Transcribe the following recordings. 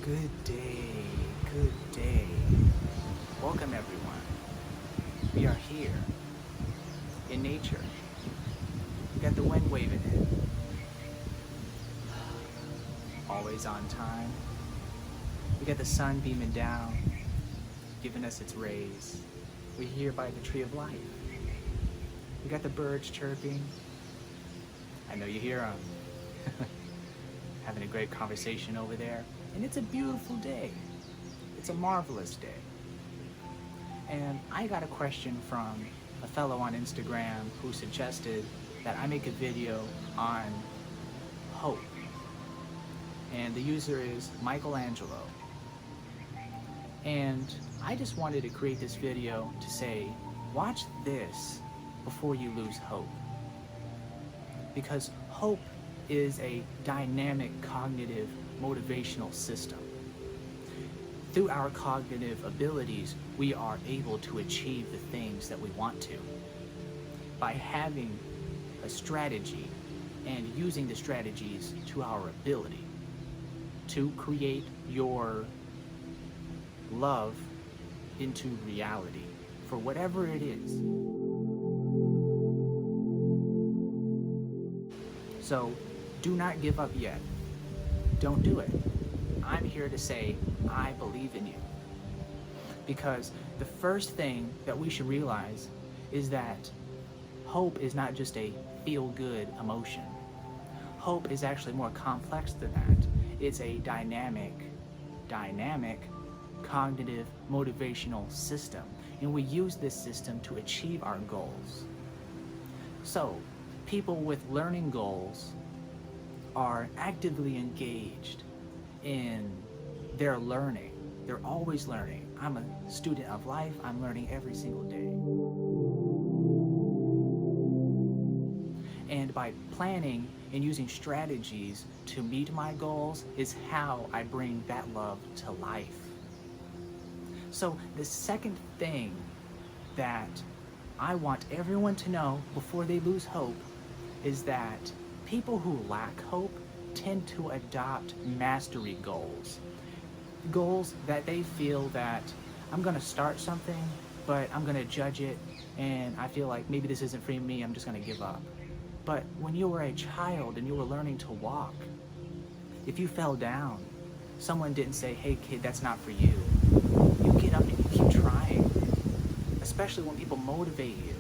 Good day, good day. Welcome everyone. We are here in nature. We got the wind waving in. Always on time. We got the sun beaming down, giving us its rays. We're here by the tree of life. We got the birds chirping. I know you hear them. Having a great conversation over there. And it's a beautiful day. It's a marvelous day. And I got a question from a fellow on Instagram who suggested that I make a video on hope. And the user is Michelangelo. And I just wanted to create this video to say, watch this before you lose hope. Because hope is a dynamic cognitive motivational system. Through our cognitive abilities, we are able to achieve the things that we want to. By having a strategy and using the strategies to our ability to create your love into reality for whatever it is. So do not give up yet. Don't do it. I'm here to say, I believe in you. Because the first thing that we should realize is that hope is not just a feel-good emotion. Hope is actually more complex than that. It's a dynamic, cognitive, motivational system. And we use this system to achieve our goals. So, people with learning goals are actively engaged in their learning. They're always learning. I'm a student of life. I'm learning every single day. And by planning and using strategies to meet my goals is how I bring that love to life. So the second thing that I want everyone to know before they lose hope is that people who lack hope tend to adopt mastery goals. Goals that they feel that I'm gonna start something, but I'm gonna judge it, and I feel like maybe this isn't for me, I'm just gonna give up. But when you were a child and you were learning to walk, if you fell down, someone didn't say, hey kid, that's not for you. You get up and you keep trying, especially when people motivate you,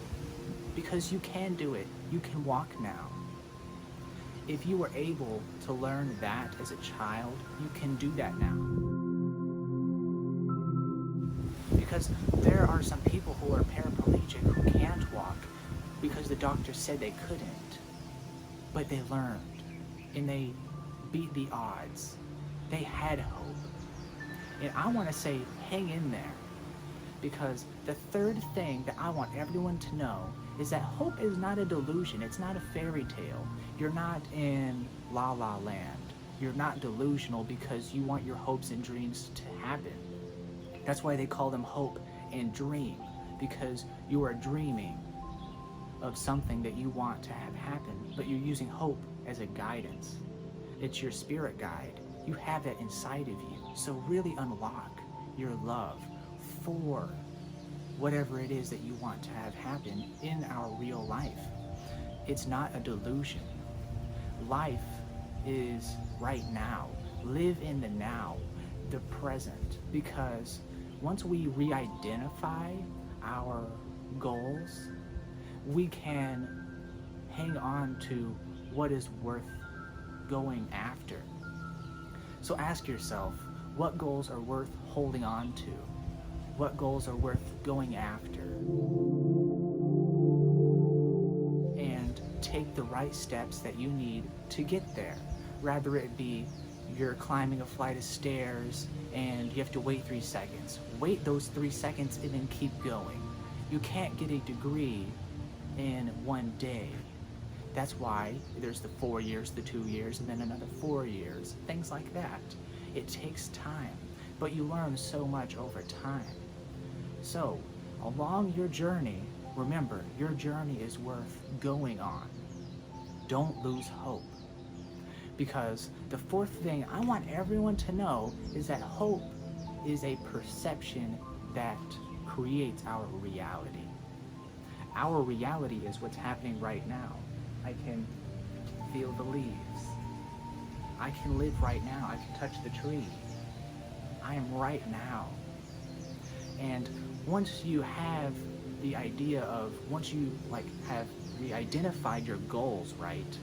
because you can do it, you can walk now. If you were able to learn that as a child, you can do that now. Because there are some people who are paraplegic who can't walk because the doctor said they couldn't. But they learned and they beat the odds. They had hope. And I want to say, hang in there. Because the third thing that I want everyone to know is that hope is not a delusion. It's not a fairy tale. You're not in La La Land. You're not delusional because you want your hopes and dreams to happen. That's why they call them hope and dream, because you are dreaming of something that you want to have happen, but you're using hope as a guidance. It's your spirit guide. You have that inside of you. So really unlock your love for whatever it is that you want to have happen in our real life. It's not a delusion. Life is right now. Live in the now, the present, because once we re-identify our goals, we can hang on to what is worth going after. So ask yourself, what goals are worth holding on to? What goals are worth going after? And take the right steps that you need to get there. Rather it be you're climbing a flight of stairs and you have to wait 3 seconds. Wait those 3 seconds and then keep going. You can't get a degree in one day. That's why there's the 4 years, the 2 years, and then another 4 years, things like that. It takes time, but you learn so much over time. So, along your journey, remember, your journey is worth going on. Don't lose hope. Because the fourth thing I want everyone to know is that hope is a perception that creates our reality. Our reality is what's happening right now. I can feel the leaves. I can live right now. I can touch the tree. I am right now. And once you have the idea of, once you have re-identified your goals, right?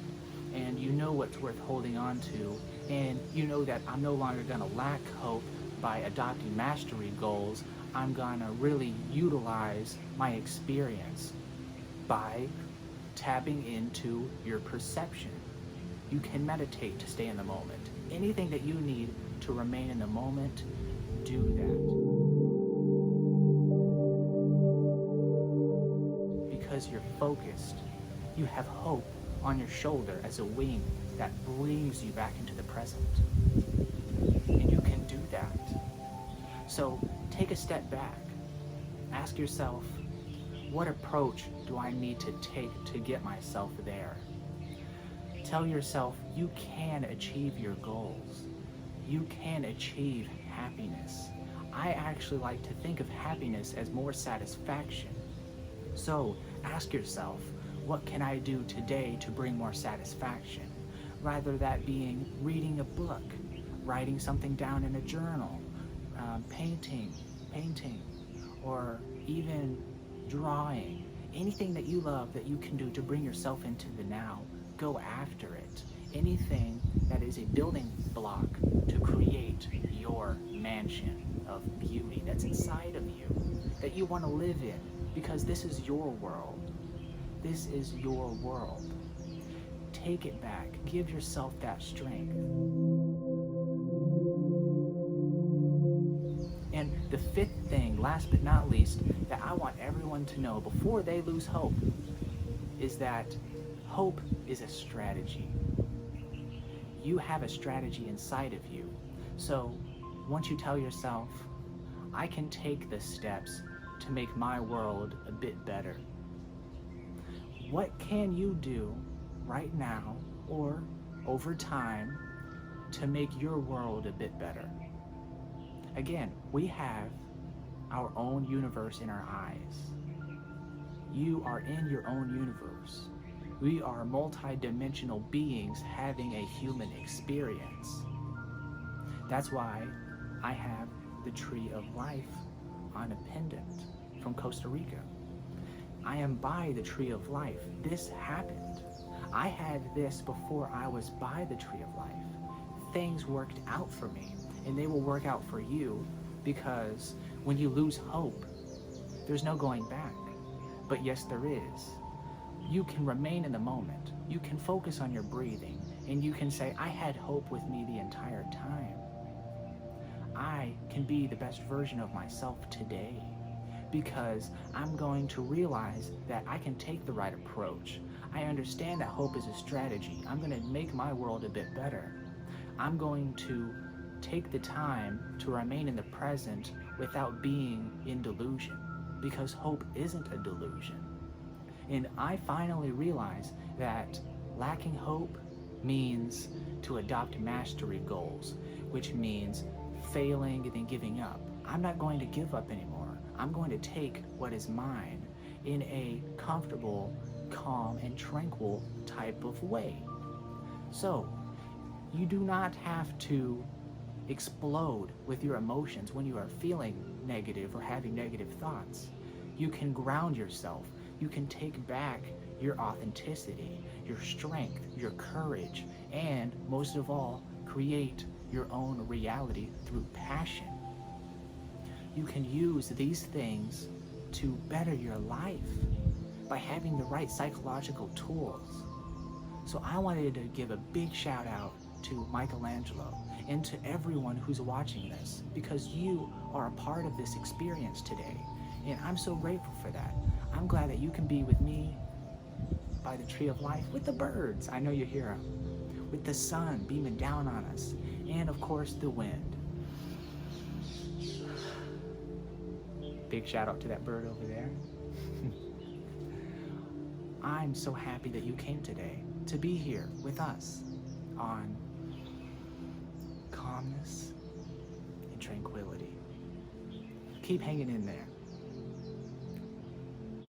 And you know what's worth holding on to, and you know that I'm no longer gonna lack hope by adopting mastery goals. I'm gonna really utilize my experience by tapping into your perception. You can meditate to stay in the moment. Anything that you need to remain in the moment, do that. Because you're focused, you have hope on your shoulder as a wing that brings you back into the present. And you can do that. So take a step back. Ask yourself, what approach do I need to take to get myself there? Tell yourself you can achieve your goals. You can achieve happiness. I actually like to think of happiness as more satisfaction. So ask yourself, what can I do today to bring more satisfaction? Rather that being reading a book, writing something down in a journal, painting, or even drawing. Anything that you love that you can do to bring yourself into the now, go after it. Anything that is a building block to create your mansion of beauty that's inside of you, that you want to live in, because this is your world. This is your world. Take it back. Give yourself that strength. And the fifth thing, last but not least, that I want everyone to know before they lose hope is that hope is a strategy. You have a strategy inside of you. So once you tell yourself, I can take the steps to make my world a bit better. What can you do right now or over time to make your world a bit better? Again, we have our own universe in our eyes. You are in your own universe. We are multi-dimensional beings having a human experience. That's why I have the tree of life on a pendant from Costa Rica. I am by the tree of life. This happened. I had this before I was by the tree of life. Things worked out for me, and they will work out for you, because when you lose hope, there's no going back. But yes, there is. You can remain in the moment. You can focus on your breathing, and you can say, I had hope with me the entire time. I can be the best version of myself today, because I'm going to realize that I can take the right approach. I understand that hope is a strategy. I'm going to make my world a bit better. I'm going to take the time to remain in the present without being in delusion, because hope isn't a delusion. And I finally realized that lacking hope means to adopt mastery goals, which means failing and then giving up. I'm not going to give up anymore. I'm going to take what is mine in a comfortable, calm, and tranquil type of way. So, you do not have to explode with your emotions when you are feeling negative or having negative thoughts. You can ground yourself. You can take back your authenticity, your strength, your courage, and most of all, create your own reality through passion. You can use these things to better your life by having the right psychological tools. So I wanted to give a big shout out to Michelangelo and to everyone who's watching this, because you are a part of this experience today. And I'm so grateful for that. I'm glad that you can be with me by the tree of life, with the birds, I know you hear them, with the sun beaming down on us, and of course the wind. Big shout out to that bird over there. I'm so happy that you came today to be here with us. on calmness and tranquility. Keep hanging in there.